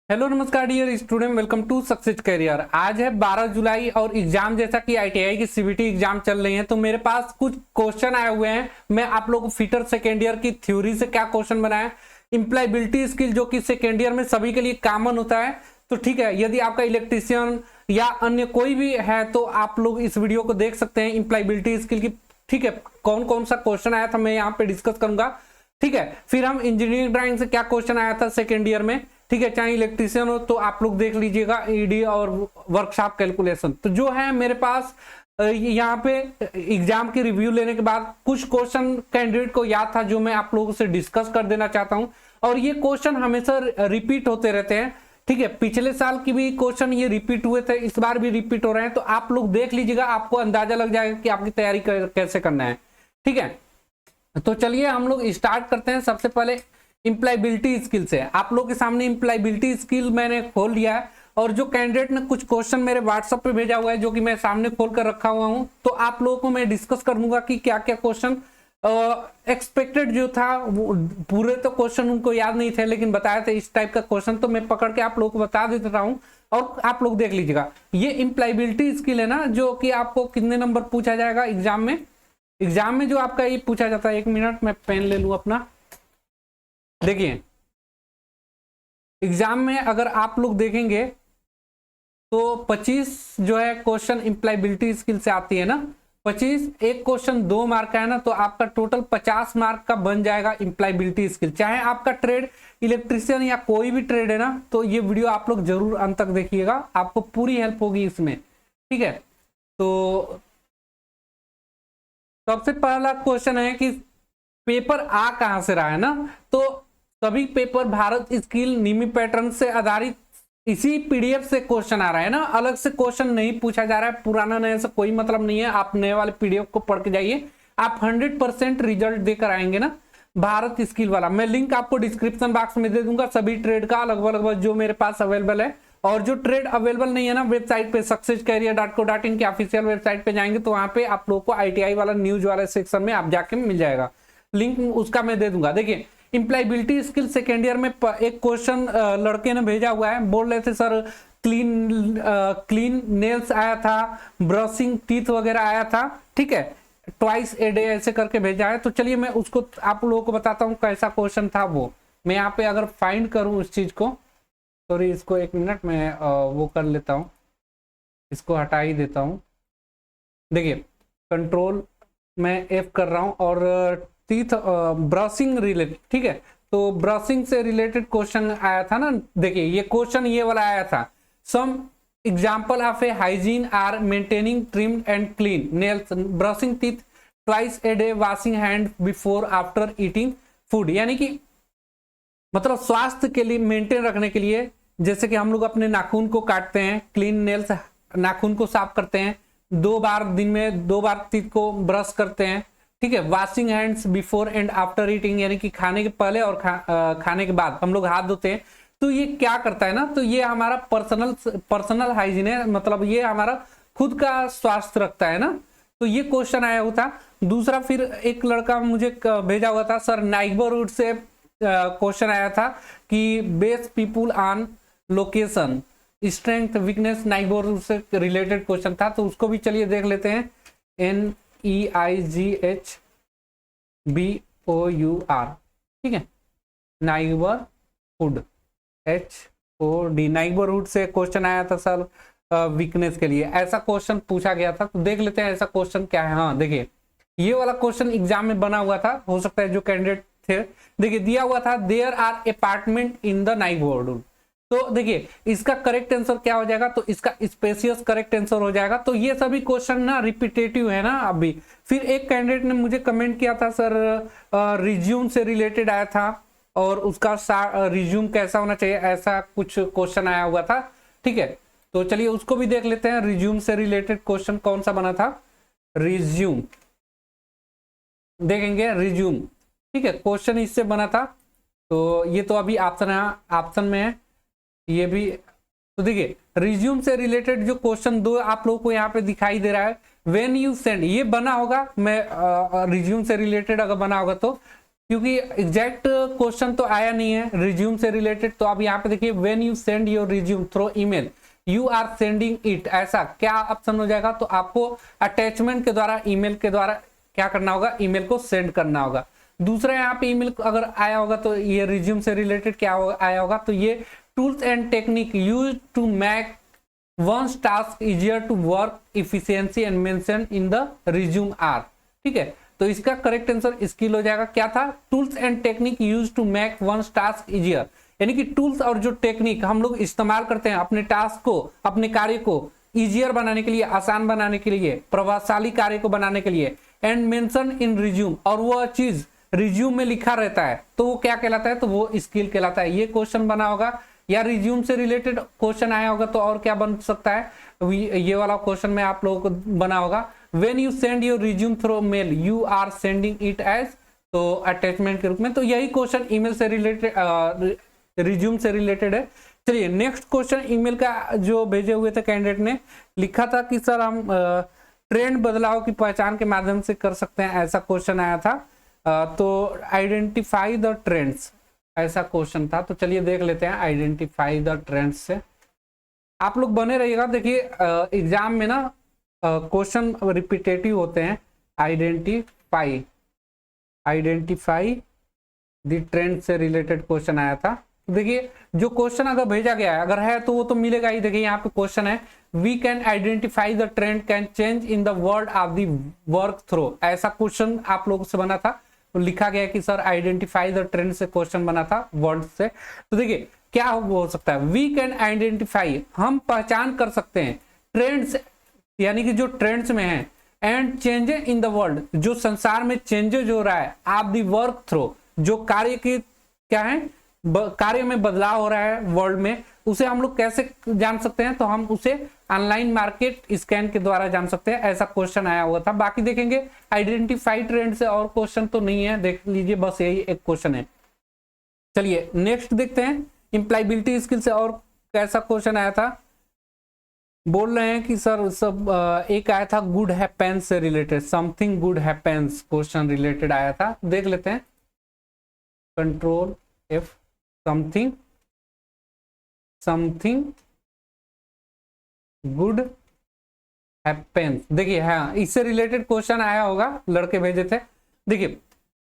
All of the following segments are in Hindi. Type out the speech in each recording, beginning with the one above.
हेलो नमस्कार dear student, welcome to success career. आज है 12 जुलाई और एग्जाम जैसा कि आईटीआई की सीबीटी एग्जाम चल रही है, तो मेरे पास कुछ क्वेश्चन आए हुए हैं। मैं आप लोगों को फिटर सेकेंड ईयर की थ्योरी से क्या क्वेश्चन बनाए, इंप्लायबिलिटी स्किल जो कि सेकेंड ईयर में सभी के लिए कॉमन होता है। तो ठीक है, यदि आपका इलेक्ट्रीशियन या अन्य कोई भी है तो आप लोग इस वीडियो को देख सकते हैं इंप्लायबिलिटी स्किल की। ठीक है, कौन कौन सा क्वेश्चन आया था मैं यहाँ पे डिस्कस करूंगा। ठीक है, फिर हम इंजीनियरिंग ड्राइंग से क्या क्वेश्चन आया था सेकेंड ईयर में। ठीक है, चाहे इलेक्ट्रीशियन हो तो आप लोग देख लीजिएगा ईडी और वर्कशॉप कैलकुलेशन। तो जो है मेरे पास यहाँ पे एग्जाम की रिव्यू लेने के बाद कुछ क्वेश्चन कैंडिडेट को याद था जो मैं आप लोगों से डिस्कस कर देना चाहता हूँ। और ये क्वेश्चन हमेशा रिपीट होते रहते हैं। ठीक है, पिछले साल की भी क्वेश्चन ये रिपीट हुए थे, इस बार भी रिपीट हो रहे हैं। तो आप लोग देख लीजिएगा, आपको अंदाजा लग जाएगा कि आपकी तैयारी कैसे करना है। ठीक है, तो चलिए हम लोग स्टार्ट करते हैं। सबसे पहले इंप्लायबिलिटी स्किल से। आप लोग के सामने इंप्लायबिलिटी स्किल मैंने खोल लिया है और जो कैंडिडेट ने कुछ क्वेश्चन मेरे व्हाट्सएप पे भेजा हुआ है जो कि मैं सामने खोल कर रखा हुआ हूं, तो आप लोगों को मैं डिस्कस कर दूंगा कि क्या क्या क्वेश्चन एक्सपेक्टेड जो था। पूरे तो क्वेश्चन उनको याद नहीं थे, लेकिन बताए थे इस टाइप का क्वेश्चन, तो मैं पकड़ के आप लोगों को बता देता हूँ और आप लोग देख लीजिएगा। ये इंप्लायबिलिटी स्किल है ना, जो कि आपको कितने नंबर पूछा जाएगा एग्जाम में। एग्जाम में जो आपका ये पूछा जाता है, 1 मिनट मैं पेन ले लूं अपना। देखिए, एग्जाम में अगर आप लोग देखेंगे तो 25 जो है क्वेश्चन इंप्लायबिलिटी स्किल से आती है ना। 25, एक क्वेश्चन 2 मार्क का है ना, तो आपका टोटल 50 मार्क का बन जाएगा इंप्लायबिलिटी स्किल। चाहे आपका ट्रेड इलेक्ट्रीशियन या कोई भी ट्रेड है ना, तो ये वीडियो आप लोग जरूर अंत तक देखिएगा, आपको पूरी हेल्प होगी इसमें। ठीक है, तो सबसे पहला क्वेश्चन है कि पेपर आ कहां से रहा है ना। तो सभी पेपर भारत स्किल निमी पैटर्न से आधारित इसी पीडीएफ से क्वेश्चन आ रहा है ना, अलग से क्वेश्चन नहीं पूछा जा रहा है। पुराना नए से कोई मतलब नहीं है, आप नए वाले पीडीएफ को पढ़ के जाइए, आप 100% रिजल्ट देकर आएंगे ना। भारत स्किल वाला मैं लिंक आपको डिस्क्रिप्शन बॉक्स में दे दूंगा, सभी ट्रेड का लगभग जो मेरे पास अवेलेबल है। और जो ट्रेड अवेलेबल नहीं है ना, वेबसाइट पे successcareer.co.in की ऑफिशियल वेबसाइट पे जाएंगे तो वहां पे आप लोगों को आईटीआई वाला न्यूज वाले सेक्शन में आप जाके मिल जाएगा, लिंक उसका मैं दे दूंगा। देखिए, इंप्लायबिलिटी स्किल सेकेंड ईयर में एक क्वेश्चन लड़के ने भेजा हुआ है, बोल रहे थे सर क्लीन नेल्स आया था, ब्रशिंग टीथ वगैरह आया था। ठीक है, ट्वाइस ए डे ऐसे करके भेजा है। तो चलिए मैं उसको आप लोगों को बताता हूँ कैसा क्वेश्चन था वो। मैं यहाँ पे अगर फाइंड करूँ उस चीज को, सॉरी इसको 1 मिनट में वो कर लेता हूँ, इसको हटा ही देता हूँ। देखिए, कंट्रोल मैं F कर रहा हूँ और टीथ ब्रशिंग रिलेटेड। ठीक है, तो ब्रशिंग से रिलेटेड क्वेश्चन आया था ना। देखिए, ये क्वेश्चन ये वाला आया था, some example of a hygiene are maintaining trimmed and clean nails, brushing teeth twice a day, washing hand before after eating food. यानी कि मतलब स्वास्थ्य के लिए मेंटेन रखने के लिए, जैसे कि हम लोग अपने नाखून को काटते हैं, क्लीन नेल्स नाखून को साफ करते हैं, 2 बार दिन में 2 बार टीथ को ब्रश करते हैं। ठीक है, washing hands before and after eating, यानी कि खाने के पहले और खाने के बाद हम लोग हाथ धोते हैं। तो ये क्या करता है ना, तो ये हमारा पर्सनल हाइजीन है, मतलब ये हमारा खुद का स्वास्थ्य रखता है ना। तो ये क्वेश्चन आया हुआ था। दूसरा फिर एक लड़का मुझे भेजा हुआ था, सर नाइबरहुड से क्वेश्चन आया था कि base people on location, strength weakness, neighbourhood से रिलेटेड क्वेश्चन था। तो उसको भी चलिए देख लेते हैं। NEIGHBOUR, ठीक है, नाइबरहुड, HOD, नाइबरहुड से क्वेश्चन आया था सर वीकनेस के लिए, ऐसा क्वेश्चन पूछा गया था। तो देख लेते हैं ऐसा क्वेश्चन क्या है। हाँ देखिए, ये वाला क्वेश्चन एग्जाम में बना हुआ था, हो सकता है जो कैंडिडेट थे। देखिए, दिया हुआ था there are apartment in the neighbourhood. तो देखिए, इसका करेक्ट आंसर क्या हो जाएगा, तो इसका स्पेसियस करेक्ट आंसर हो जाएगा। तो ये सभी क्वेश्चन ना रिपीटेटिव है ना अभी। फिर एक कैंडिडेट ने मुझे कमेंट किया था, सर रिज्यूम से रिलेटेड आया था और उसका रिज्यूम कैसा होना चाहिए, ऐसा कुछ क्वेश्चन आया हुआ था। ठीक है, तो चलिए उसको भी देख लेते हैं। रिज्यूम से रिलेटेड क्वेश्चन कौन सा बना था, रिज्यूम देखेंगे, रिज्यूम। ठीक है, क्वेश्चन इससे बना था। तो ये तो अभी ऑप्शन में है ये भी। तो देखिए, रिज्यूम से रिलेटेड जो क्वेश्चन 2 आप लोगों को यहाँ पे दिखाई दे रहा है, व्हेन यू सेंड, ये बना होगा, मैं रिज्यूम से रिलेटेड अगर बना होगा तो क्योंकि एग्जैक्ट क्वेश्चन तो आया नहीं है रिज्यूम से रिलेटेड। तो अब यहाँ पे देखिए when you send your resume through email you are sending it, ऐसा क्या ऑप्शन हो जाएगा? तो आपको अटैचमेंट के द्वारा ईमेल के द्वारा क्या करना होगा? ईमेल को सेंड करना होगा। दूसरा यहाँ पे ईमेल अगर आया होगा तो ये रिज्यूम से रिलेटेड क्या आया होगा? तो ये tools and technique use to make one's task easier to work efficiency and mention in the resume are. ठीक है, तो इसका करेक्ट आंसर स्किल हो जाएगा, क्या था? Tools and technique use to make one's task easier, यानी कि टूल्स और जो टेक्निक हम लोग इस्तेमाल करते हैं अपने टास्क को, अपने कार्य को इजियर बनाने के लिए, आसान बनाने के लिए, प्रभावशाली कार्य को बनाने के लिए, एंड मेंशन इन रिज्यूम, और वह चीज रिज्यूम में लिखा रहता है तो वो क्या कहलाता है? तो वो स्किल कहलाता है। ये क्वेश्चन बना होगा, या रिज्यूम से रिलेटेड क्वेश्चन आया होगा तो और क्या बन सकता है? ये वाला क्वेश्चन में आप लोगों को बना होगा when you send your resume through mail you are sending it as, तो अटैचमेंट के रूप में। तो यही क्वेश्चन ईमेल से रिलेटेड, रिज्यूम से रिलेटेड है। चलिए नेक्स्ट क्वेश्चन ईमेल का जो भेजे हुए थे कैंडिडेट ने लिखा था कि सर हम ट्रेंड बदलाव की पहचान के माध्यम से कर सकते हैं, ऐसा क्वेश्चन आया था। तो आइडेंटिफाई द ट्रेंड्स, ऐसा क्वेश्चन था। तो चलिए देख लेते हैं आइडेंटिफाई द ट्रेंड्स से। आप लोग बने रहिएगा, देखिए एग्जाम में ना क्वेश्चन रिपीटेटिव होते हैं। आइडेंटिफाई द ट्रेंड से रिलेटेड क्वेश्चन आया था। देखिए जो क्वेश्चन अगर भेजा गया है, अगर है तो वो तो मिलेगा ही। देखिए यहाँ पे क्वेश्चन है we can identify the trend can change in the world of the work through, ऐसा क्वेश्चन आप लोगों से बना था। तो लिखा गया कि सर आइडेंटिफाई द ट्रेंड से क्वेश्चन बना था वर्ड से। तो देखिए क्या हो सकता है? वी कैन आइडेंटिफाई, हम पहचान कर सकते हैं, ट्रेंड्स यानी कि जो ट्रेंड्स में है, and changes in the world, जो संसार में चेंजेस हो रहा है, आप दी वर्क थ्रू, जो कार्य की क्या है, कार्य में बदलाव हो रहा है वर्ल्ड में, उसे हम लोग कैसे जान सकते हैं? तो हम उसे ऑनलाइन मार्केट स्कैन के द्वारा जान सकते हैं, ऐसा क्वेश्चन आया हुआ था। बाकी देखेंगे आइडेंटिफाई ट्रेंड से और क्वेश्चन तो नहीं है, देख लीजिए बस यही एक क्वेश्चन है। चलिए नेक्स्ट देखते हैं इंप्लायबिलिटी स्किल से और कैसा क्वेश्चन आया था। बोल रहे हैं कि सर सब एक आया था गुड हैपेंस से related, something good happens question related आया था, देख लेते हैं। Control F, something good happens. देखिए हाँ, इससे रिलेटेड क्वेश्चन आया होगा, लड़के भेजे थे। देखिए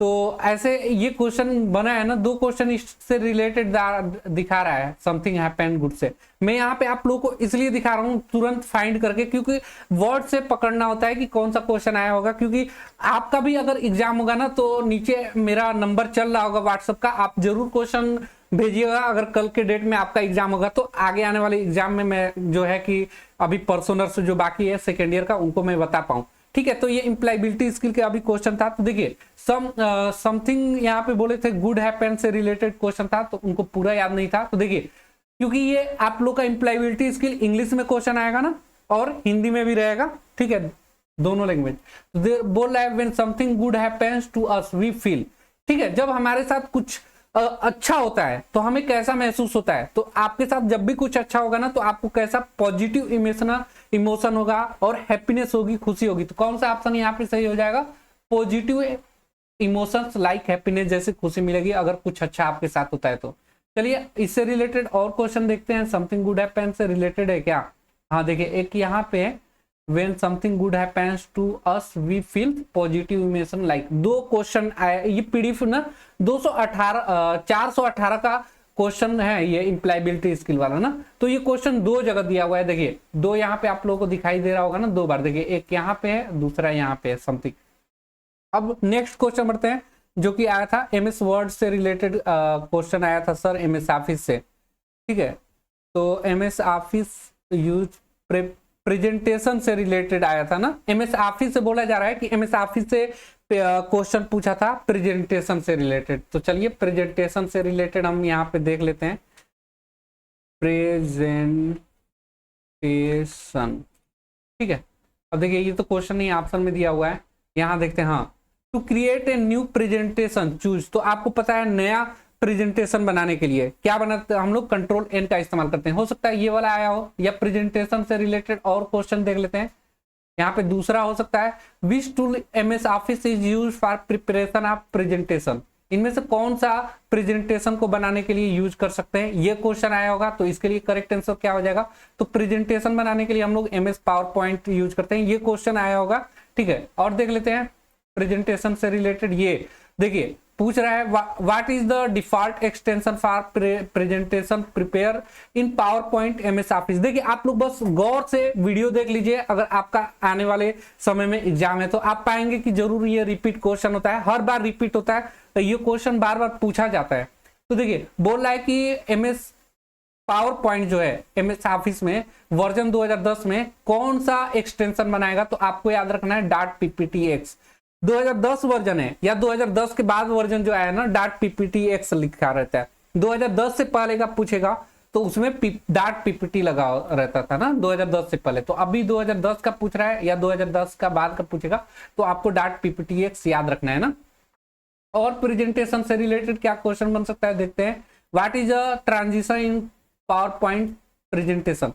तो ऐसे ये क्वेश्चन बना है ना, दो क्वेश्चन इससे रिलेटेड दिखा रहा है, समथिंग हैपेंड गुड से। मैं यहाँ पे आप लोगों को इसलिए दिखा रहा हूँ तुरंत फाइंड करके, क्योंकि वर्ड से पकड़ना होता है कि कौन सा क्वेश्चन आया होगा। क्योंकि आपका भी अगर एग्जाम होगा ना तो नीचे मेरा नंबर चल रहा होगा व्हाट्सएप का, आप जरूर क्वेश्चन भेजिएगा। अगर कल के डेट में आपका एग्जाम होगा तो आगे आने वाले एग्जाम में मैं जो है कि अभी परसोनर्स जो बाकी है सेकेंड ईयर का, उनको मैं बता पाऊँ। ठीक है, तो ये इंप्लायबिलिटी स्किल के अभी क्वेश्चन था। तो देखिए समथिंग यहाँ पे बोले थे गुड हैपेंड से रिलेटेड क्वेश्चन था, तो उनको पूरा याद नहीं था। तो देखिए क्योंकि ये आप लोग का इंप्लायबिलिटी स्किल इंग्लिश में क्वेश्चन आएगा ना और हिंदी में भी रहेगा, ठीक है, दोनों लैंग्वेज। तो बोल रहा है when something good happens to us we feel, ठीक है, जब हमारे साथ कुछ अच्छा होता है तो हमें कैसा महसूस होता है। तो आपके साथ जब भी कुछ अच्छा होगा ना तो आपको कैसा पॉजिटिव इमोशन होगा और हैप्पीनेस होगी, खुशी होगी। तो कौन सा ऑप्शन यहाँ पे सही हो जाएगा? पॉजिटिव इमोशंस लाइक हैप्पीनेस, जैसे खुशी मिलेगी अगर कुछ अच्छा आपके साथ होता है तो। चलिए इससे रिलेटेड और क्वेश्चन देखते हैं, समथिंग गुड हैपेंस से रिलेटेड है क्या? हाँ देखिए एक यहाँ पे when something good happens to us we feel positive emotion like, दो क्वेश्चन आए। ये पीडीएफ ना 418 का क्वेश्चन है ये इंप्लायबिलिटी स्किल वाला ना। तो ये क्वेश्चन दो जगह दिया हुआ है, देखिए दो यहाँ पे आप लोगों को दिखाई दे रहा होगा ना, दो बार। देखिए एक यहाँ पे है, दूसरा यहाँ पे है समथिंग। अब नेक्स्ट क्वेश्चन बढ़ते हैं जो कि आया था एमएस वर्ड से रिलेटेड क्वेश्चन आया था सर एमएस ऑफिस से, ठीक है। तो एमएस ऑफिस यूज प्रेजेंटेशन से रिलेटेड आया था ना। एमएस ऑफिस से बोला जा रहा है कि एमएस ऑफिस से क्वेश्चन पूछा था प्रेजेंटेशन से रिलेटेड। तो चलिए प्रेजेंटेशन से रिलेटेड हम यहाँ पे देख लेते हैं, प्रेजेंटेशन, ठीक है। अब देखिए ये तो क्वेश्चन नहीं ऑप्शन में दिया हुआ है, यहाँ देखते हैं। हाँ, to create a new presentation choose, तो आपको पता है नया प्रेजेंटेशन बनाने के लिए क्या बनाते हैं हम लोग? कंट्रोल एन का इस्तेमाल करते हैं। हो सकता है ये वाला आया हो, या प्रेजेंटेशन से रिलेटेड और क्वेश्चन देख लेते हैं। यहाँ पे दूसरा हो सकता है which tool MS office is used for preparation of presentation, इनमें से कौन सा प्रेजेंटेशन को बनाने के लिए यूज कर सकते हैं, ये क्वेश्चन आया होगा। तो इसके लिए करेक्ट आंसर क्या हो जाएगा, तो प्रेजेंटेशन बनाने के लिए हम लोग MS पावर पॉइंट यूज करते हैं, ये क्वेश्चन आया होगा। ठीक है, और देख लेते हैं प्रेजेंटेशन से रिलेटेड। ये देखिए पूछ रहा है what is the default extension for presentation prepare in power point MS office. देखिए आप लोग बस गौर से वीडियो देख लीजिए, अगर आपका आने वाले समय में एग्जाम है तो आप पाएंगे कि जरूर ये रिपीट क्वेश्चन होता है, हर बार रिपीट होता है, तो ये क्वेश्चन बार बार पूछा जाता है। तो देखिए बोल रहा है कि MS पावर पॉइंट जो है MS ऑफिस में वर्जन 2010 में कौन सा एक्सटेंशन बनाएगा, तो आपको याद रखना है .pptx 2010 वर्जन है, या 2010 के बाद वर्जन जो आया ना .pptx लिखा रहता है। 2010 से पहले का पूछेगा तो उसमें .ppt लगा रहता था ना 2010 से पहले, तो अभी 2010 का पूछ रहा है या 2010 का बाद का पूछेगा तो आपको .pptx याद रखना है ना। और प्रेजेंटेशन से रिलेटेड क्या क्वेश्चन बन सकता है, देखते हैं। What is a transition in power point presentation.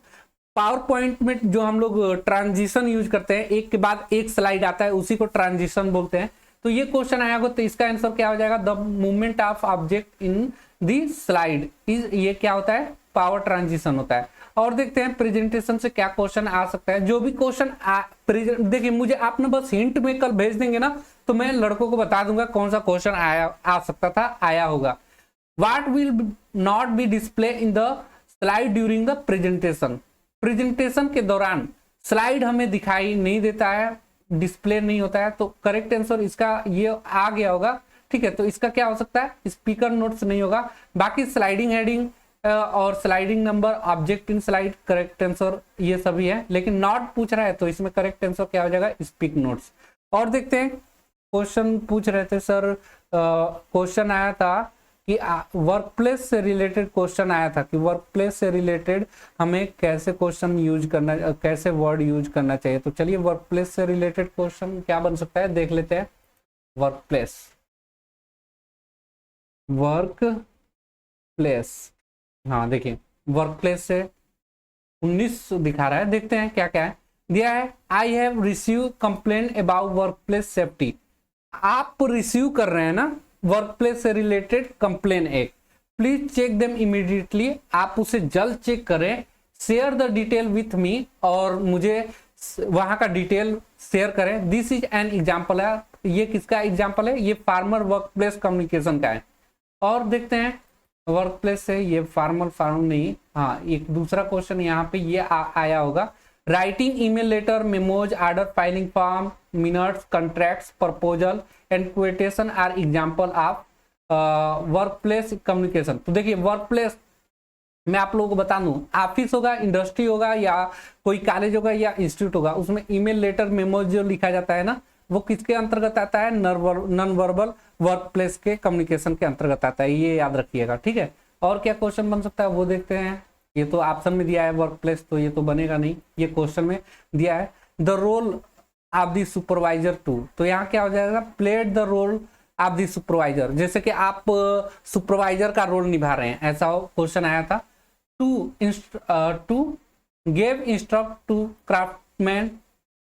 Power point में जो हम लोग ट्रांजिशन यूज करते हैं, एक के बाद एक स्लाइड आता है, उसी को ट्रांजिशन बोलते हैं। तो ये क्वेश्चन आया होगा, तो इसका आंसर क्या हो जाएगा, the movement of object in the slide is, ये क्या होता है, पावर ट्रांजिशन होता है। और देखते हैं प्रेजेंटेशन से क्या क्वेश्चन आ सकता है। जो भी क्वेश्चन देखिए मुझे आपने बस हिंट में कल भेज देंगे ना, तो मैं लड़कों को बता दूंगा कौन सा क्वेश्चन आ सकता था, आया होगा। What will not be display in the slide during the presentation. Presentation के दौरान स्लाइड हमें दिखाई नहीं देता है, डिस्प्ले नहीं होता है, तो करेक्ट आंसर इसका ये आ गया होगा। ठीक है, तो इसका क्या हो सकता है, स्पीकर नोट्स नहीं होगा। बाकी स्लाइडिंग हेडिंग और sliding number, object in slide, correct answer ये सभी है, लेकिन नॉट पूछ रहा है तो इसमें करेक्ट आंसर क्या हो जाएगा, स्पीक नोट्स। और देखते हैं क्वेश्चन पूछ रहे थे सर, क्वेश्चन आया था कि वर्क प्लेस से रिलेटेड क्वेश्चन आया था कि वर्क प्लेस से रिलेटेड हमें कैसे क्वेश्चन यूज करना, कैसे वर्ड यूज करना चाहिए। तो चलिए वर्क प्लेस से रिलेटेड क्वेश्चन क्या बन सकता है, देख लेते हैं। वर्क प्लेस, वर्क प्लेस, हाँ देखिए वर्क प्लेस से 19 दिखा रहा है, देखते हैं क्या क्या है दिया है। I have receive complain about work place safety. आप रिसीव कर रहे हैं ना वर्क प्लेस से रिलेटेड कंप्लेन एक, प्लीज चेक देम इमीडिएटली, आप उसे जल्द चेक करें। Share the detail with me, और मुझे वहां का डिटेल शेयर करें। दिस इज एन एग्जाम्पल है, ये किसका एग्जाम्पल है, ये फार्मर वर्क प्लेस कम्युनिकेशन का है। और देखते हैं वर्क प्लेस से, ये फार्मर फार्म नहीं, हाँ एक दूसरा क्वेश्चन यहाँ पे ये आया होगा। Writing email letter, memos, order filing form, minutes, contracts, proposal and quotation are example of work place communication. तो देखिए वर्क प्लेस मैं आप लोगों को बता दूं, ऑफिस होगा, इंडस्ट्री होगा, या कोई कॉलेज होगा या इंस्टीट्यूट होगा, उसमें ईमेल लेटर, मेमोज जो लिखा जाता है ना, वो किसके अंतर्गत आता है, नॉन वर्बल वर्क प्लेस के कम्युनिकेशन के अंतर्गत आता है, ये याद रखिएगा। ठीक है, और क्या क्वेश्चन बन सकता है वो देखते हैं। ये तो ऑप्शन में दिया है वर्क प्लेस, तो ये तो बनेगा नहीं, ये क्वेश्चन में दिया है the role of the supervisor to, तो यहाँ क्या हो जाएगा, played the role of the supervisor, जैसे कि आप सुपरवाइजर का रोल निभा रहे हैं, ऐसा क्वेश्चन आया था। To give instruct to craftsman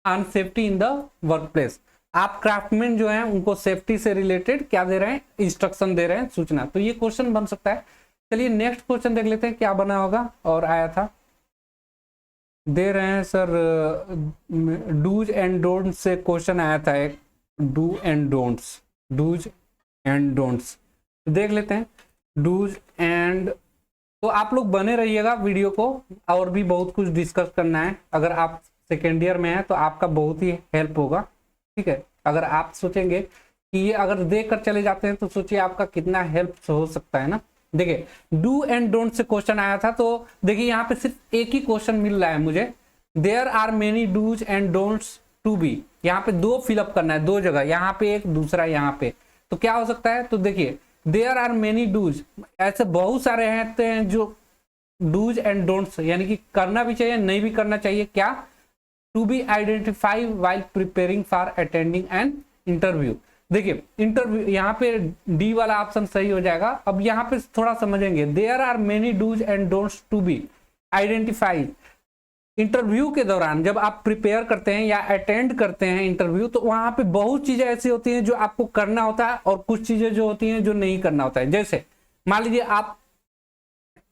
on safety in the work place, आप क्राफ्टमैन जो है उनको सेफ्टी से रिलेटेड क्या दे रहे हैं, इंस्ट्रक्शन दे रहे हैं, सूचना। तो ये क्वेश्चन बन सकता है। चलिए नेक्स्ट क्वेश्चन देख लेते हैं क्या बना होगा। और आया था, दे रहे हैं सर डूज एंड डोंट्स से क्वेश्चन आया था एक, do and don'ts, dos and don'ts देख लेते हैं। डूज एंड, तो आप लोग बने रहिएगा वीडियो को, और भी बहुत कुछ डिस्कस करना है। अगर आप सेकेंड ईयर में है तो आपका बहुत ही हेल्प होगा। ठीक है, अगर आप सोचेंगे कि ये अगर देख कर चले जाते हैं तो सोचिए आपका कितना हेल्प हो सकता है ना। देखिए do and don't say question आया था, तो देखिए यहाँ पे सिर्फ एक ही क्वेश्चन मिल रहा है मुझे, there are many dos and don'ts to be, यहाँ पे दो फिलअप करना है, दो जगह, यहाँ पे एक, दूसरा यहाँ पे, तो क्या हो सकता है, तो देखिए देयर आर मेनी डूज, ऐसे बहुत सारे हैं जो डूज एंड डोंट्स, यानी कि करना भी चाहिए नहीं भी करना चाहिए, क्या, to be identify while preparing for attending an interview. देखिए इंटरव्यू, यहाँ पे डी वाला ऑप्शन सही हो जाएगा। अब यहाँ पे थोड़ा समझेंगे, there are many dos and don'ts to be identify, interview के दौरान जब आप प्रिपेयर करते हैं या अटेंड करते हैं इंटरव्यू, तो वहां पे बहुत चीजें ऐसी होती हैं जो आपको करना होता है और कुछ चीजें जो होती हैं जो नहीं करना होता है। जैसे मान लीजिए आप,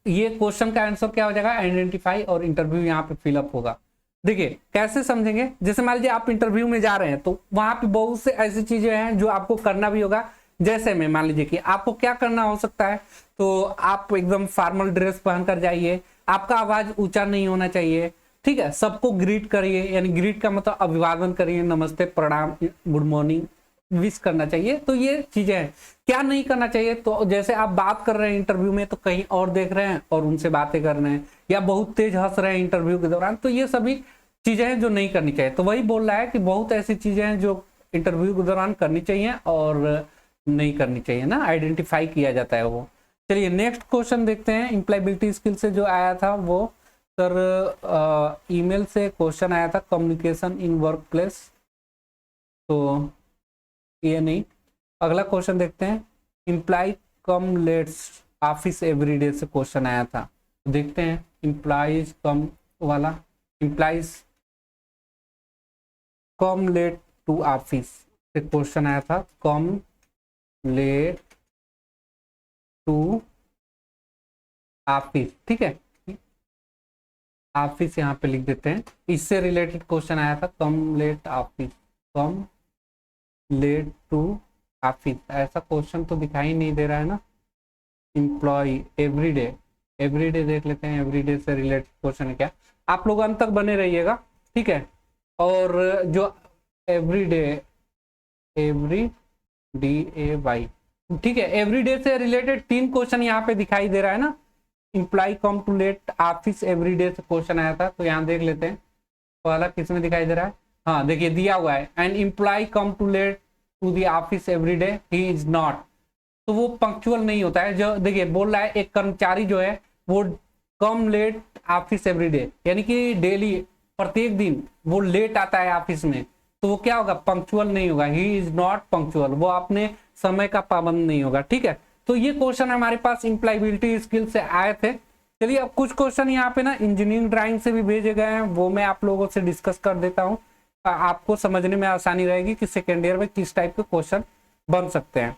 ये क्वेश्चन का आंसर क्या हो जाएगा, आइडेंटिफाई, और इंटरव्यू यहाँ पे फिलअप होगा। देखिए कैसे समझेंगे, जैसे मान लीजिए आप इंटरव्यू में जा रहे हैं तो वहां पे बहुत से ऐसी चीजें हैं जो आपको करना भी होगा। जैसे में मान लीजिए कि आपको क्या करना हो सकता है, तो आप एकदम फॉर्मल ड्रेस पहनकर जाइए, आपका आवाज ऊंचा नहीं होना चाहिए, ठीक है, सबको ग्रीट करिए, यानी ग्रीट का मतलब अभिवादन करिए, नमस्ते, प्रणाम, गुड मॉर्निंग, विश करना चाहिए। तो ये चीजें हैं। क्या नहीं करना चाहिए, तो जैसे आप बात कर रहे हैं इंटरव्यू में तो कहीं और देख रहे हैं और उनसे बातें कर रहे हैं, या बहुत तेज हंस रहे हैं इंटरव्यू के दौरान, तो ये सभी चीजें हैं जो नहीं करनी चाहिए। तो वही बोल रहा है कि बहुत ऐसी चीजें हैं जो इंटरव्यू के दौरान करनी चाहिए और नहीं करनी चाहिए ना, आइडेंटिफाई किया जाता है वो। चलिए नेक्स्ट क्वेश्चन देखते हैं। इम्प्लॉयबिलिटी स्किल से जो आया था वो सर ईमेल से क्वेश्चन आया था, कम्युनिकेशन इन वर्क प्लेस, तो ये नहीं। अगला क्वेश्चन देखते हैं, employ come lets office everyday से क्वेश्चन आया था, देखते हैं। इम्प्लॉइज कम वाला, employees come late to office से क्वेश्चन आया था, कम लेट टू ऑफिस, ठीक है, ऑफिस यहाँ पे लिख देते हैं। इससे रिलेटेड क्वेश्चन आया था, come late office, come late to office, ऐसा क्वेश्चन तो दिखाई नहीं दे रहा है ना। एम्प्लॉय एवरीडे, एवरीडे देख लेते हैं, एवरीडे से रिलेटेड क्वेश्चन है क्या। आप लोग अंत तक बने रहिएगा, ठीक है। और जो everyday, every D A Y, ठीक है, एवरीडे से रिलेटेड 3 क्वेश्चन यहाँ पे दिखाई दे रहा है ना। Employ come to late office everyday से क्वेश्चन आया था, तो यहाँ देख लेते हैं पहला किस में दिखाई दे रहा है। हाँ देखिए दिया हुआ है, an employ come to late to the office everyday, he is not, तो वो पंक्चुअल नहीं होता है। जो देखिए बोल रहा है एक कर्मचारी जो है वो कम लेट ऑफिस एवरीडे, यानी कि डेली, प्रत्येक दिन वो लेट आता है ऑफिस में, तो वो क्या होगा, पंक्चुअल नहीं होगा, ही इज नॉट पंक्चुअल, वो अपने समय का पाबंद नहीं होगा, ठीक है। तो ये क्वेश्चन हमारे पास इम्प्लॉयबिलिटी स्किल से आए थे। चलिए अब कुछ क्वेश्चन यहाँ पे ना इंजीनियरिंग ड्राइंग से भी भेजे गए हैं, वो मैं आप लोगों से डिस्कस कर देता हूँ, आपको समझने में आसानी रहेगी कि सेकेंड ईयर में किस टाइप के क्वेश्चन बन सकते हैं।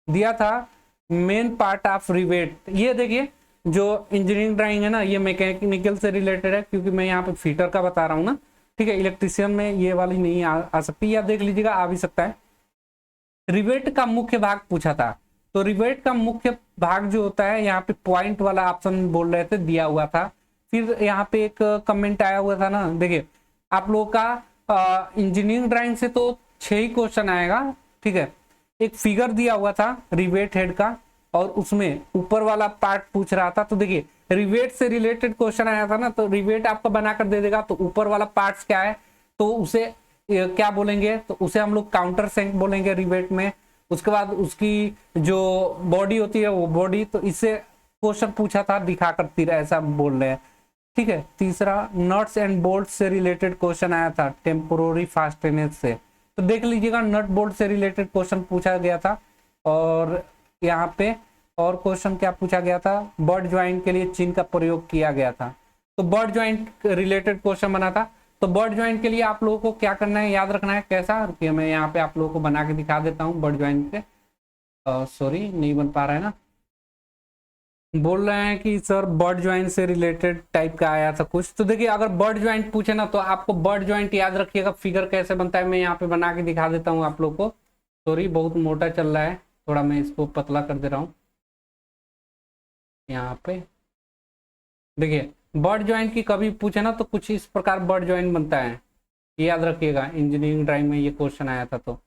दिया था मेन पार्ट ऑफ रिवेट, ये देखिए जो इंजीनियरिंग ड्राइंग है ना, ये मैकेनिकल से रिलेटेड है, क्योंकि मैं यहाँ पे फीटर का बता रहा हूँ ना, ठीक है। इलेक्ट्रिशियन में ये वाली नहीं आ सकती, या देख लीजिएगा आ भी सकता है। रिवेट का मुख्य भाग पूछा था, तो रिवेट का मुख्य भाग जो होता है, यहाँ पे पॉइंट वाला ऑप्शन बोल रहे थे, दिया हुआ था। फिर यहाँ पे एक कमेंट आया हुआ था ना, देखिए आप लोगों का इंजीनियरिंग ड्राइंग से तो 6 ही क्वेश्चन आएगा, ठीक है। एक फिगर दिया हुआ था रिवेट हेड का, और उसमें ऊपर वाला पार्ट पूछ रहा था, तो देखिए रिवेट से रिलेटेड क्वेश्चन आया था ना, तो रिवेट आपका बनाकर दे देगा, तो ऊपर वाला पार्ट्स क्या है, तो उसे क्या बोलेंगे, तो उसे हम लोग काउंटर सेंक बोलेंगे रिवेट में। उसके बाद उसकी जो बॉडी होती है वो बॉडी, तो इससे क्वेश्चन पूछा था दिखाकर तीर, ऐसा बोल रहे हैं, ठीक है। तीसरा नट्स एंड बोल्ट से रिलेटेड क्वेश्चन आया था, टेम्पोररी फास्टनेस से, तो देख लीजिएगा नट बोल्ट से रिलेटेड क्वेश्चन पूछा गया था। और यहाँ पे और क्वेश्चन क्या पूछा गया था, बर्ड ज्वाइंट के लिए चिन्ह का प्रयोग किया गया था, तो बर्ड ज्वाइंट रिलेटेड क्वेश्चन बना था। तो बर्ड ज्वाइंट के लिए आप लोगों को क्या करना है, याद रखना है कैसा, रुकिए मैं यहाँ पे आप लोगों को बना के दिखा देता हूँ। बर्ड ज्वाइंट के सॉरी नहीं बन पा रहा है ना, बोल रहे हैं कि सर बर्ड ज्वाइंट से रिलेटेड टाइप का आया था कुछ, तो देखिए अगर बर्ड ज्वाइंट पूछे ना, तो आपको बर्ड ज्वाइंट याद रखिएगा, फिगर कैसे बनता है मैं यहाँ पे बना के दिखा देता हूँ आप लोग को। सॉरी बहुत मोटा चल रहा है, थोड़ा मैं इसको पतला कर दे रहा हूँ। यहाँ पे देखिए बर्ड ज्वाइंट की कभी पूछे ना, तो कुछ इस प्रकार बर्ड ज्वाइंट बनता है, याद रखिएगा। इंजीनियरिंग ड्राइंग में ये क्वेश्चन आया था, तो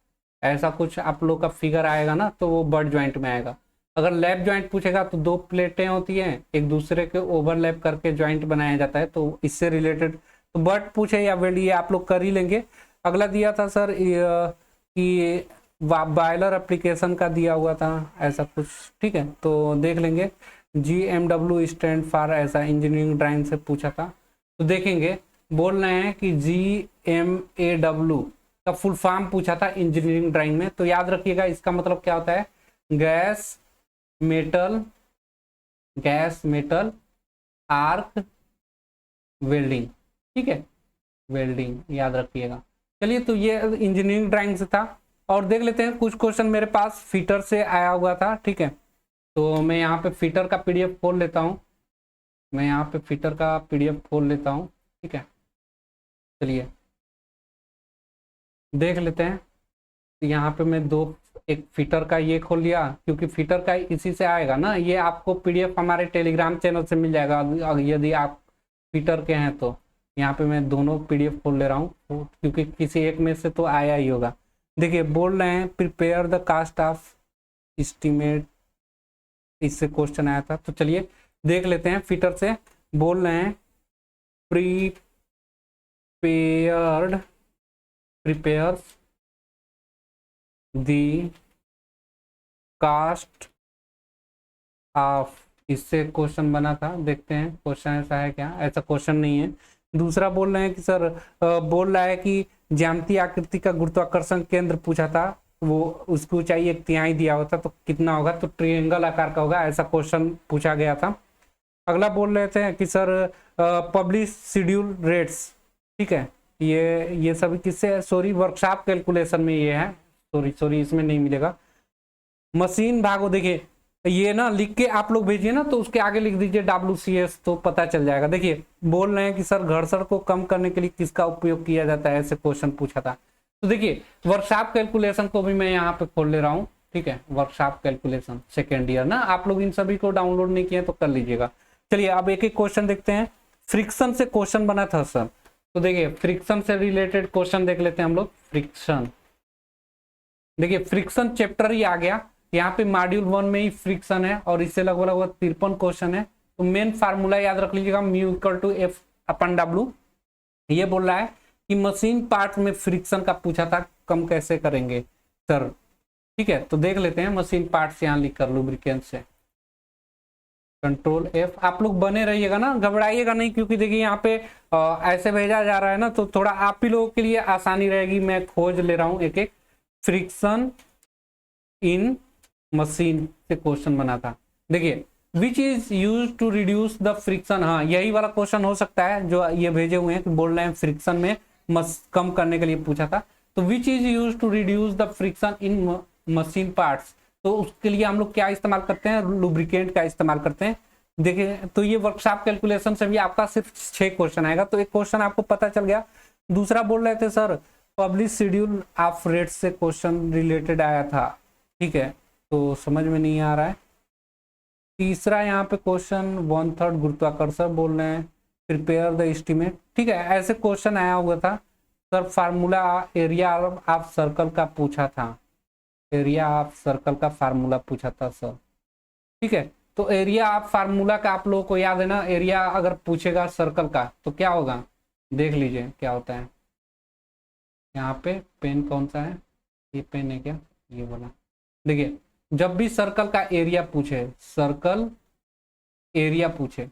ऐसा कुछ आप लोग का फिगर आएगा ना, तो वो बर्ड ज्वाइंट में आएगा। अगर लैप ज्वाइंट पूछेगा तो 2 प्लेटें होती हैं, एक दूसरे के ओवरलैप करके ज्वाइंट बनाया जाता है, तो इससे रिलेटेड तो बर्ड पूछे या वेल्ड ये आप लोग कर ही लेंगे। अगला दिया था सर कि बॉयलर एप्लीकेशन का दिया हुआ था ऐसा कुछ, ठीक है, तो देख लेंगे। GMW स्टैंड फॉर, ऐसा इंजीनियरिंग ड्राइंग से पूछा था, तो देखेंगे बोल रहे हैं कि GMAW का फुल फॉर्म पूछा था इंजीनियरिंग ड्राइंग में, तो याद रखिएगा इसका मतलब क्या होता है, गैस मेटल आर्क वेल्डिंग, ठीक है, वेल्डिंग याद रखिएगा। चलिए, तो ये इंजीनियरिंग ड्राइंग से था। और देख लेते हैं कुछ क्वेश्चन मेरे पास फिटर से आया हुआ था। ठीक है, तो मैं यहाँ पे फिटर का पीडीएफ खोल लेता हूँ। मैं यहाँ पे फिटर का पीडीएफ खोल लेता हूँ। ठीक है, चलिए देख लेते हैं। यहाँ पे मैं दो, एक फिटर का ये खोल लिया, क्योंकि फिटर का इसी से आएगा ना। ये आपको पीडीएफ हमारे टेलीग्राम चैनल से मिल जाएगा यदि आप फिटर के हैं तो। यहाँ पे मैं दोनों पीडीएफ खोल ले रहा हूँ, क्योंकि किसी एक में से तो आया ही होगा। देखिए, बोल रहे हैं prepare the cost of estimate, इससे क्वेश्चन आया था। तो चलिए देख लेते हैं। फिटर से बोल रहे हैं प्रिपेयर्स दी कास्ट ऑफ, इससे क्वेश्चन बना था। देखते हैं क्वेश्चन ऐसा है क्या। ऐसा क्वेश्चन नहीं है। दूसरा बोल रहे हैं कि सर बोल रहा है कि ज्यामितीय आकृति का गुरुत्वाकर्षण केंद्र पूछा था, वो उसकी ऊंचाई 1/3 दिया होता तो कितना होगा, तो ट्रायंगल आकार का होगा। ऐसा क्वेश्चन पूछा गया था। अगला बोल रहे थे कि सर पब्लिश शेड्यूल रेट्स। ठीक है, ये सभी किससे, सॉरी वर्कशॉप कैलकुलेशन में ये है। सॉरी इसमें नहीं मिलेगा। मशीन भागो, देखिए ये ना लिख के आप लोग भेजिए ना, तो उसके आगे लिख दीजिए WCS, तो पता चल जाएगा। देखिए बोल रहे हैं कि सर घर्षण को कम करने के लिए किसका उपयोग किया जाता है, ऐसे क्वेश्चन पूछा था। तो देखिए वर्कशॉप कैलकुलेशन को भी मैं यहाँ पे खोल ले रहा हूँ। ठीक है, वर्कशॉप कैलकुलेशन सेकेंड ईयर ना, आप लोग इन सभी को डाउनलोड नहीं किए तो कर लीजिएगा। चलिए अब एक एक क्वेश्चन देखते हैं। फ्रिक्शन से क्वेश्चन बना था सर, तो देखिए फ्रिक्शन से रिलेटेड क्वेश्चन देख लेते हैं हम लोग। फ्रिक्शन, देखिए फ्रिक्शन चैप्टर ही आ गया। यहाँ पे मॉड्यूल 1 में ही फ्रिक्शन है और इससे लगभग 53 क्वेश्चन है। तो मेन फार्मूला याद रख लीजिएगा, म्यू इक्वल टू F/W। ये बोल रहा है कि मशीन पार्ट में फ्रिक्शन का पूछा था, कम कैसे करेंगे सर। ठीक है, तो देख लेते हैं। मशीन पार्ट्स यहाँ लिख कर लुब्रिकेंट से कंट्रोल F। आप लोग बने रहिएगा ना, घबराइएगा नहीं, क्योंकि देखिए यहाँ पे ऐसे भेजा जा रहा है ना, तो थोड़ा आप ही लोगों के लिए आसानी रहेगी। मैं खोज ले रहा हूँ एक एक। फ्रिक्शन इन मशीन से क्वेश्चन बना था। देखिए which is use to reduce the friction, हाँ यही वाला क्वेश्चन हो सकता है जो ये भेजे हुए हैं कि बोल रहे हैं फ्रिक्शन में कम करने के लिए पूछा था। तो which is use to reduce the friction in machine parts, तो उसके लिए हम लोग क्या इस्तेमाल करते हैं, लुब्रिकेंट का इस्तेमाल करते हैं। देखिए तो ये वर्कशॉप कैलकुलेशन से भी आपका सिर्फ 6 क्वेश्चन आएगा, तो एक क्वेश्चन आपको पता चल गया। दूसरा बोल रहे थे sir publish schedule of rate से क्वेश्चन रिलेटेड आया था। ठीक है, तो समझ में नहीं आ रहा है। तीसरा यहाँ पे क्वेश्चन 1/3 गुरुत्वाकर्षण बोल रहे हैं, प्रिपेयर द एस्टीमेट। ठीक है, ऐसे क्वेश्चन आया हुआ था sir. Formula area of circle का पूछा था, एरिया ऑफ सर्कल का फार्मूला पूछा था सर। ठीक है, तो एरिया ऑफ फार्मूला का आप लोगों को याद है ना। एरिया अगर पूछेगा सर्कल का तो क्या होगा, देख लीजिए क्या होता है। यहाँ पे पेन कौन सा है, ये पेन है क्या, ये वाला। देखिए जब भी सर्कल का एरिया पूछे, सर्कल एरिया पूछे,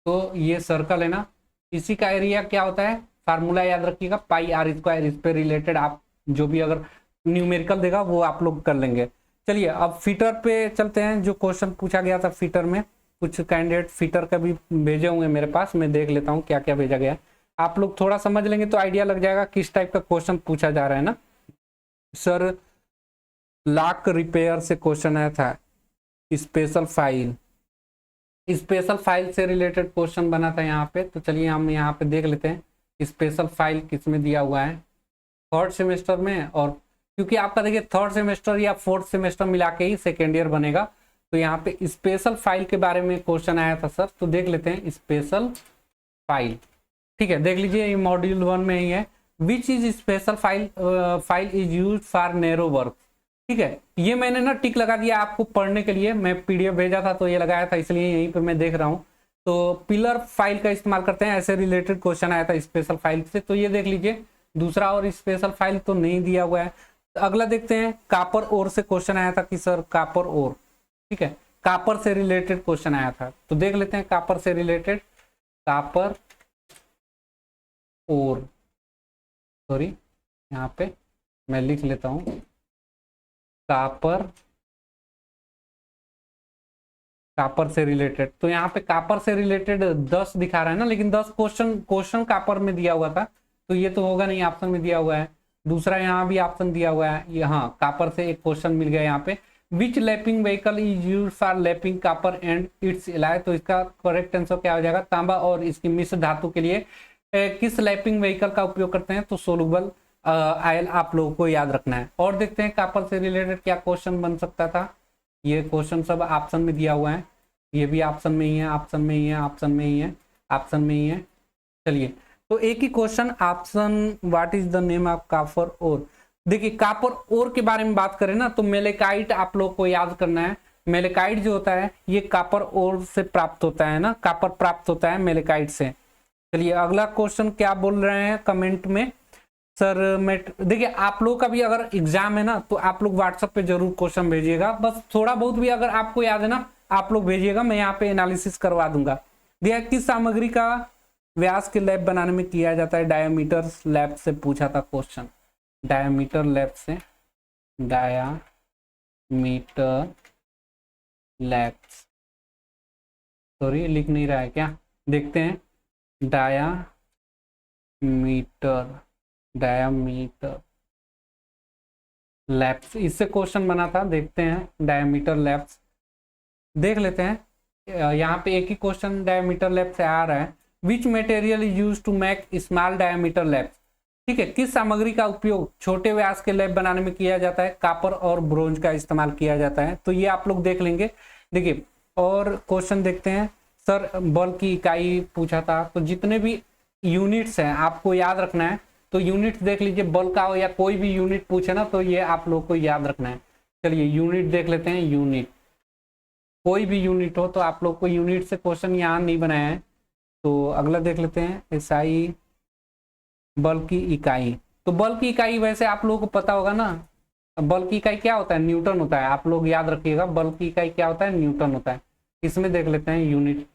तो ये सर्कल है ना, इसी का एरिया क्या होता है, फार्मूला याद रखिएगा πr²। इस पे रिलेटेड आप जो भी अगर न्यूमेरिकल देगा वो आप लोग कर लेंगे। चलिए अब फिटर पे चलते हैं। जो क्वेश्चन पूछा गया था फिटर में, कुछ कैंडिडेट फिटर का भी भेजे होंगे मेरे पास, मैं देख लेता हूँ क्या क्या भेजा गया है। आप लोग थोड़ा समझ लेंगे तो आइडिया लग जाएगा किस टाइप का क्वेश्चन पूछा जा रहा है ना। सर लॉक रिपेयर से क्वेश्चन आया था, स्पेशल फाइल से रिलेटेड क्वेश्चन बना था यहाँ पे। तो चलिए हम यहाँ पे देख लेते हैं स्पेशल फाइल किस में दिया हुआ है, 3rd सेमेस्टर में। और क्योंकि आपका देखिए 3rd सेमेस्टर या 4th सेमेस्टर मिला के ही सेकेंड ईयर बनेगा, तो यहाँ पे स्पेशल फाइल के बारे में क्वेश्चन आया था सर। तो देख लेते हैं स्पेशल फाइल। ठीक है, देख लीजिए ये मॉड्यूल 1 में ही है। Which is special file is use for narrow work. ठीक है, ये मैंने ना टिक लगा दिया आपको पढ़ने के लिए। मैं पीडीएफ भेजा था तो ये लगाया था, इसलिए यहीं पे मैं देख रहा हूँ। तो पिलर फाइल का इस्तेमाल करते हैं, ऐसे रिलेटेड क्वेश्चन आया था स्पेशल फाइल से। तो ये देख लीजिए दूसरा, और स्पेशल फाइल तो नहीं दिया हुआ है। तो अगला देखते हैं, कापर ओर से क्वेश्चन आया था कि सर कापर ओर। ठीक है, कापर से रिलेटेड क्वेश्चन आया था, तो देख लेते हैं कापर से रिलेटेड। कापर ओर, सॉरी यहाँ पे मैं लिख लेता हूँ, कापर कापर से रिलेटेड, तो यहाँ पे कापर से रिलेटेड 10 दिखा रहा है ना, लेकिन 10 क्वेश्चन कापर में दिया हुआ था, तो ये तो होगा नहीं, ऑप्शन में दिया हुआ है। दूसरा यहाँ भी ऑप्शन दिया हुआ है, यहाँ कापर से एक क्वेश्चन मिल गया यहाँ पे, which lapping vehicle is used for lapping copper and its alloy, तो इसका करेक्ट आंसर क्या हो जाएगा, तांबा और इसकी मिश्र धातु के लिए किस लैपिंग व्हीकल का उपयोग करते हैं, तो सोलुबल आयल आप लोगों को याद रखना है। और देखते हैं कापर से रिलेटेड क्या क्वेश्चन बन सकता था। ये क्वेश्चन सब ऑप्शन में दिया हुआ है, ये भी ऑप्शन में ही है, ऑप्शन में ही है, ऑप्शन में ही है, ऑप्शन में ही है। चलिए, तो एक ही question option, what is the name of copper ore. देखिए कापर ओर के बारे में बात करें ना, तो मेलेकाइट आप लोग को याद करना है। मेलेकाइट जो होता है ये कापर ओर से प्राप्त होता है ना, कापर प्राप्त होता है मेलेकाइट से। चलिए अगला क्वेश्चन क्या बोल रहे हैं कमेंट में, सर देखिए आप लोग का भी अगर एग्जाम है ना, तो आप लोग व्हाट्सएप पे जरूर क्वेश्चन भेजिएगा, बस थोड़ा बहुत भी अगर आपको याद है ना आप लोग भेजिएगा, मैं यहाँ पे एनालिसिस करवा दूंगा। दिया किस सामग्री का व्यास के लैब बनाने में किया जाता है, डायमीटर लैब से पूछा था क्वेश्चन, डायमीटर लैब से, डायमीटर लैब, सॉरी लिख नहीं रहा है क्या, देखते हैं, डायमीटर लैब्स, इससे क्वेश्चन बना था, देखते हैं डायमीटर लैब्स, देख लेते हैं। यहाँ पे एक ही क्वेश्चन डायमीटर लैब से आ रहा है, which material is use to make small diameter labs, ठीक है, किस सामग्री का उपयोग छोटे व्यास के लैब बनाने में किया जाता है, कापर और ब्रोंज का इस्तेमाल किया जाता है, तो ये आप लोग देख लेंगे। देखिए और क्वेश्चन देखते हैं, सर बल की इकाई पूछा था, तो जितने भी यूनिट्स हैं आपको याद रखना है, तो यूनिट्स देख लीजिए, बल का हो या कोई भी यूनिट पूछे ना, तो ये आप लोग को याद रखना है। चलिए यूनिट देख लेते हैं, यूनिट कोई भी यूनिट हो तो आप लोग को यूनिट से क्वेश्चन यहाँ नहीं बनाया है। तो अगला देख लेते हैं, एसआई बल की इकाई, तो बल की इकाई वैसे आप लोगों को पता होगा ना, बल की इकाई क्या होता है, न्यूटन होता है, आप लोग याद रखिएगा, बल की इकाई क्या होता है, न्यूटन होता है। इसमें देख लेते हैं यूनिट,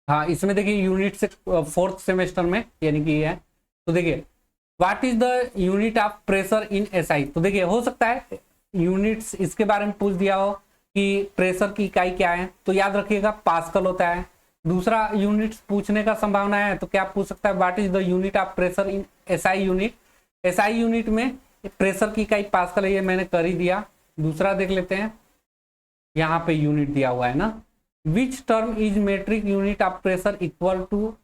हाँ इसमें देखिए यूनिट से फोर्थ सेमेस्टर में यानी कि है, तो देखिए what is the unit of pressure in SI, तो देखिए हो सकता है यूनिट्स इसके बारे में पूछ दिया हो कि प्रेशर की इकाई क्या है, तो याद रखिएगा पास्कल होता है। दूसरा यूनिट्स पूछने का संभावना है, तो क्या पूछ सकता है, what is the unit of pressure in SI unit, SI unit में प्रेशर की इकाई पास्कल है, ये मैंने कर ही दिया। दूसरा देख लेते हैं, यहाँ पे यूनिट दिया हुआ है ना, which term is metric unit of pressure equal to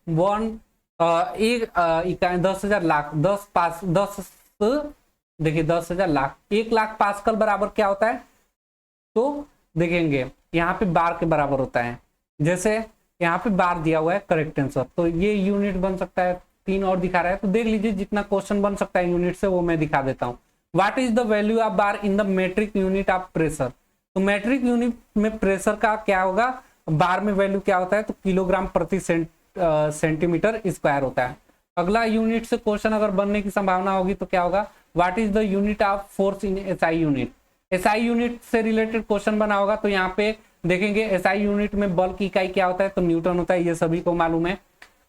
10,000 lakh, 10 देखिए 10,000 लाख, 1,00,000 पास्कल बराबर क्या होता है, तो देखेंगे यहाँ पे बार के बराबर होता है, जैसे यहाँ पे बार दिया हुआ है करेक्ट आंसर, तो ये यूनिट बन सकता है। 3 और दिखा रहा है, तो देख लीजिए जितना क्वेश्चन बन सकता है यूनिट से वो मैं दिखा देता हूँ। What is the value of bar in the metric unit of pressure, तो मेट्रिक यूनिट में प्रेशर का क्या होगा, बार में वैल्यू क्या होता है, तो किलोग्राम प्रति सेंटीमीटर स्क्वायर होता है। अगला यूनिट से क्वेश्चन अगर बनने की संभावना होगी तो क्या होगा, what is the unit of force in SI unit, SI unit से रिलेटेड क्वेश्चन बना होगा, तो यहाँ पे देखेंगे एसआई यूनिट में बल की इकाई क्या होता है, तो न्यूटन होता है, ये सभी को मालूम है।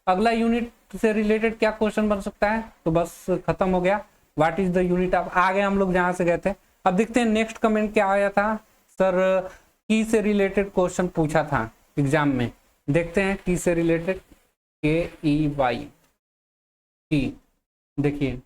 अगला यूनिट से रिलेटेड क्या क्वेश्चन बन सकता है, तो बस खत्म हो गया, what is the unit of, आ गए हम लोग जहां से गए थे। अब देखते हैं नेक्स्ट कमेंट क्या आया था, सर की से रिलेटेड क्वेश्चन पूछा था एग्जाम में, देखते हैं की से रिलेटेड, KEY की, देखिए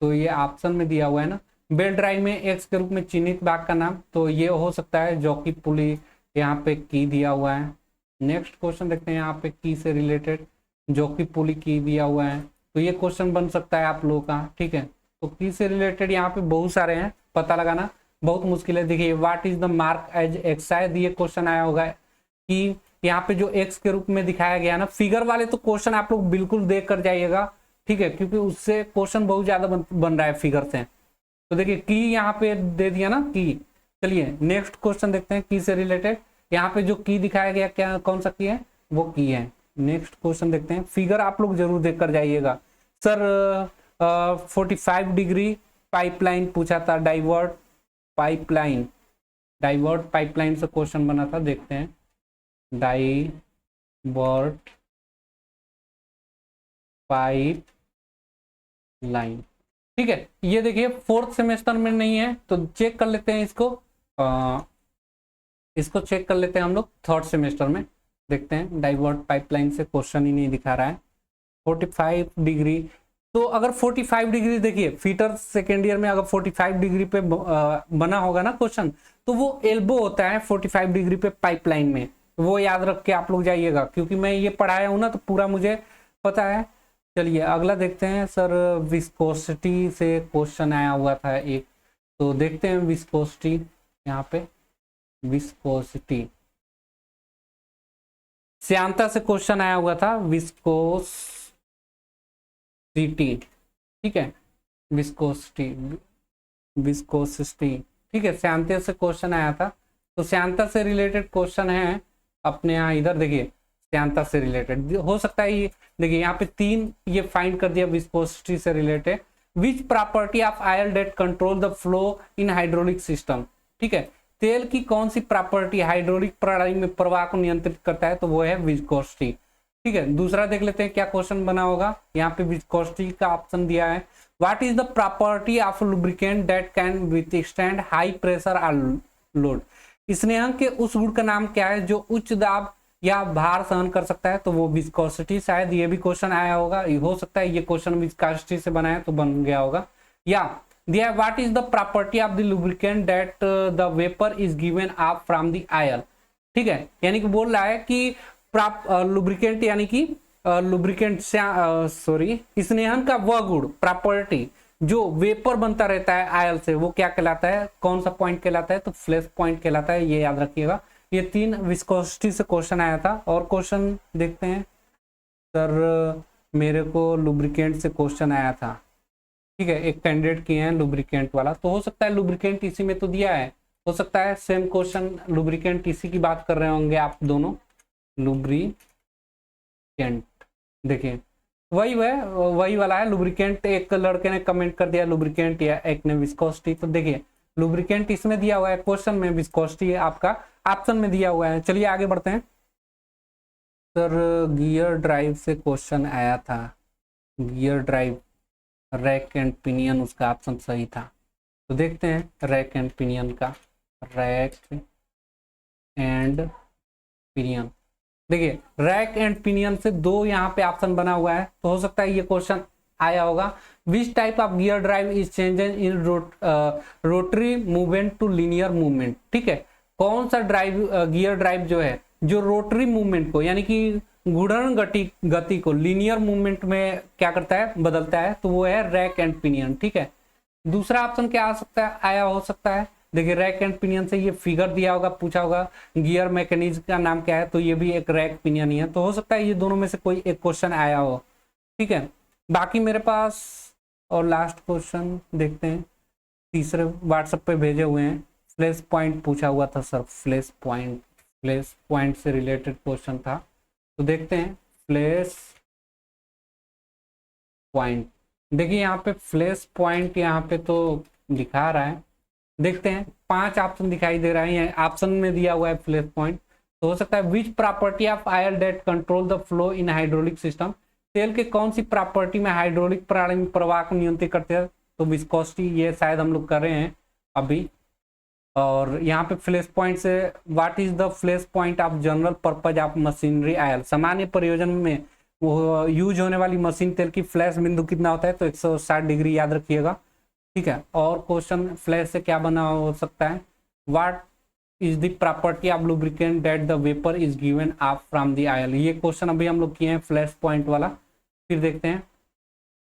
तो ये ऑप्शन में दिया हुआ है ना, बेल्ट ड्राइव में एक्स के रूप में चिन्हित भाग का नाम, तो ये हो सकता है जॉकी पुली, यहाँ पे की दिया हुआ है। नेक्स्ट क्वेश्चन देखते हैं, यहाँ पे की से रिलेटेड जॉकी पुली की दिया हुआ है, तो ये क्वेश्चन बन सकता है आप लोगों का, ठीक है। तो की से रिलेटेड यहाँ पे बहुत सारे हैं, पता लगाना बहुत मुश्किल है। देखिए what is the mark as X, शायद ये क्वेश्चन आया होगा कि यहाँ पे जो एक्स के रूप में दिखाया गया ना, फिगर वाले तो क्वेश्चन आप लोग बिल्कुल देख कर जाइएगा, ठीक है, क्योंकि उससे क्वेश्चन बहुत ज्यादा बन रहा है फिगर से। तो देखिए की यहाँ पे दे दिया ना की। चलिए नेक्स्ट क्वेश्चन देखते हैं की से रिलेटेड, यहाँ पे जो की दिखाया गया क्या कौन सा की है, वो की है। नेक्स्ट क्वेश्चन देखते हैं, फिगर आप लोग जरूर देख कर जाइएगा। सर 45 डिग्री पाइपलाइन पूछा था, डाइवर्ट पाइपलाइन से क्वेश्चन बना था, देखते हैं डाइवर्ट पाइप लाइन, ठीक है। ये देखिए फोर्थ सेमेस्टर में नहीं है, तो चेक कर लेते हैं इसको, इसको चेक कर लेते हैं हम लोग थर्ड सेमेस्टर में, देखते हैं। डाइवर्ट पाइपलाइन से क्वेश्चन ही नहीं दिखा रहा है। 45 डिग्री, तो अगर 45 डिग्री देखिए फीटर सेकेंड ईयर में अगर 45 डिग्री पे बना होगा ना क्वेश्चन, तो वो एल्बो होता है 45 डिग्री पे पाइपलाइन में, वो याद रख के आप लोग जाइएगा, क्योंकि मैं ये पढ़ाया हूं ना तो पूरा मुझे पता है। चलिए अगला देखते हैं सर, विस्कोसिटी से क्वेश्चन आया हुआ था एक, तो देखते हैं विस्कोसिटी। यहाँ पे विस्कोसिटी श्यांता से क्वेश्चन आया हुआ था, विस्कोसिटी, ठीक है, विस्कोसिटी, विस्कोसिटी, ठीक है, श्यांता से क्वेश्चन आया था। तो श्यांता से रिलेटेड क्वेश्चन है अपने यहाँ, इधर देखिए श्यांता से रिलेटेड हो सकता है ये, देखिए यहाँ पे 3 ये फाइंड कर दिया विस्कोसिटी से रिलेटेड। Which property of oil that control the flow in hydraulic system, ठीक है, तेल की कौन सी प्रॉपर्टी हाइड्रोलिक प्रणाली में प्रवाह को नियंत्रित करता है, तो वो है विस्कोसिटी, ठीक है। दूसरा देख लेते हैं क्या क्वेश्चन बना होगा, यहाँ पे विस्कोसिटी का ऑप्शन दिया है। What is the property of lubricant that can withstand high pressure और लोड, स्नेहक के उस गुण का नाम क्या है जो उच्च दाब या भार सहन कर सकता है, तो वो विस्कोसिटी। शायद ये भी क्वेश्चन आया होगा, हो सकता है ये क्वेश्चन विस्कोसिटी से बना है तो बन गया होगा। या दिया what is the property of the lubricant that the vapour is given of from the oil, ठीक है, यानी कि बोल रहा है कि लुब्रिकेंट यानी कि लुब्रिकेंट सॉरी स्नेहन का वह गुण प्रॉपर्टी जो वेपर बनता रहता है आयल से, वो क्या कहलाता है, कौन सा पॉइंट कहलाता है, तो फ्लैश पॉइंट कहलाता है, ये याद रखिएगा। ये 3 विस्कोसिटी से क्वेश्चन आया था। और क्वेश्चन देखते हैं सर, मेरे को लुब्रिकेंट से क्वेश्चन आया था, ठीक है, एक कैंडिडेट किए हैं लुब्रिकेंट वाला, तो हो सकता है लुब्रिकेंट इसी में तो दिया है, हो सकता है सेम क्वेश्चन लुब्रिकेंट इसी की बात कर रहे होंगे आप दोनों। लुब्रिकेंट देखिए वही वाला है लुब्रिकेंट, एक लड़के ने कमेंट कर दिया लुब्रिकेंट या एक ने विस्कोसिटी, तो देखिए लुब्रिकेंट इसमें दिया हुआ है क्वेश्चन में, विस्कोसिटी आपका ऑप्शन में दिया हुआ है। चलिए आगे बढ़ते हैं सर, गियर ड्राइव से क्वेश्चन आया था, gear drive rack and pinion उसका ऑप्शन सही था, तो देखते हैं रैक एंड पिनियन का, रैक एंड पिनियन, देखिए रैक एंड पिनियन से 2 यहाँ पे ऑप्शन बना हुआ है, तो हो सकता है ये क्वेश्चन आया होगा। Which type of gear drive is changes in rotary movement to linear movement, ठीक है, कौन सा ड्राइव गियर ड्राइव जो है जो रोटरी मूवमेंट को यानी कि घूर्णन गति को लीनियर मूवमेंट में क्या करता है, बदलता है, तो वो है रैक एंड पिनियन, ठीक है। दूसरा ऑप्शन क्या आ सकता है, आया हो सकता है, देखिए रैक एंड पिनियन से ये फिगर दिया होगा, पूछा होगा गियर मैकेनिज्म का नाम क्या है, तो ये भी एक रैक पिनियन ही है, तो हो सकता है ये दोनों में से कोई एक क्वेश्चन आया हो, ठीक है। बाकी मेरे पास और लास्ट क्वेश्चन देखते हैं, तीसरे व्हाट्सएप पे भेजे हुए हैं, फ्लैश पॉइंट पूछा हुआ था सर, फ्लैश पॉइंट से रिलेटेड क्वेश्चन था, तो देखते हैं फ्लैश पॉइंट, देखिए यहाँ पे फ्लैश पॉइंट यहाँ पे तो दिखा रहा है, देखते हैं 5 ऑप्शन दिखाई दे रहा है, ऑप्शन में दिया हुआ है फ्लैश पॉइंट, तो हो सकता है which property of oil that control the flow in hydraulic system, तेल के कौन सी प्रॉपर्टी में हाइड्रोलिक प्रणाली में प्रवाह को नियंत्रित करते हैं, तो विस्कोसिटी, ये शायद हम लोग कर रहे हैं अभी। और यहाँ पे फ्लैश पॉइंट से what is the flash point of general purpose of machinery oil, सामान्य प्रयोजन में वो यूज होने वाली मशीन तेल की फ्लैश बिंदु कितना होता है, तो 160 डिग्री याद रखिएगा, ठीक है। और क्वेश्चन फ्लैश से क्या बना हो सकता है, what is the property of lubricant that the vapour is given of from the oil, ये क्वेश्चन अभी हम लोग किए हैं फ्लैश पॉइंट वाला। फिर देखते हैं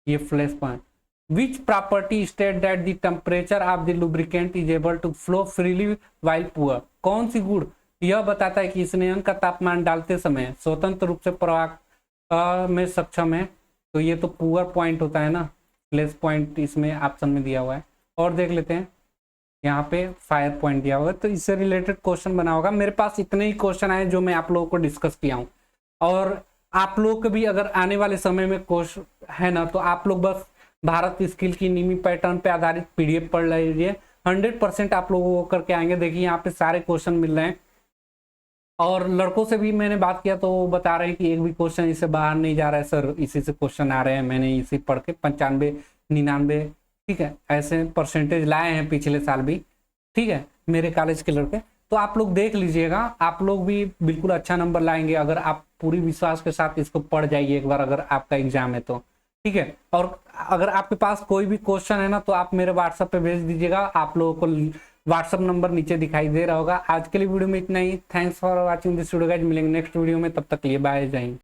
ये flash point, which property state that the temperature of the lubricant is able to flow freely while pour, कौन सी गुण यह बताता है कि स्नेहन का तापमान डालते समय स्वतंत्र रूप से प्रवाह में सक्षम है, तो ये तो पुअर पॉइंट होता है ना, फ्लैश पॉइंट इसमें ऑप्शन में दिया हुआ है। और देख लेते हैं यहाँ पे फायर पॉइंट दिया हुआ है, तो इससे रिलेटेड क्वेश्चन बना होगा। मेरे पास इतने ही क्वेश्चन आए जो मैं आप लोगों को डिस्कस किया हूँ, और आप लोग को भी अगर आने वाले समय में कोर्स है ना, तो आप लोग बस भारत स्किल की नीमी पैटर्न पे आधारित पीडीएफ पढ़ लीजिए, 100% आप लोगों को करके आएंगे। देखिए यहाँ पे सारे क्वेश्चन मिल रहे हैं, और लड़कों से भी मैंने बात किया तो वो बता रहे हैं कि एक भी क्वेश्चन इससे बाहर नहीं जा रहा है सर, इसी से क्वेश्चन आ रहे हैं, मैंने इसी पढ़ के 95, 99, ठीक है, ऐसे परसेंटेज लाए हैं पिछले साल भी, ठीक है, मेरे कॉलेज के लड़के। तो आप लोग देख लीजिएगा, आप लोग भी बिल्कुल अच्छा नंबर लाएंगे अगर आप पूरी विश्वास के साथ इसको पढ़ जाइए एक बार, अगर आपका एग्जाम है तो ठीक है। और अगर आपके पास कोई भी क्वेश्चन है ना तो आप मेरे व्हाट्सएप पे भेज दीजिएगा, आप लोगों को व्हाट्सएप नंबर नीचे दिखाई दे रहा होगा। आज के लिए वीडियो में इतना ही। Thanks for watching this video guys, मिलेंगे नेक्स्ट वीडियो में, तब तक लिए बाय, जय हिंद।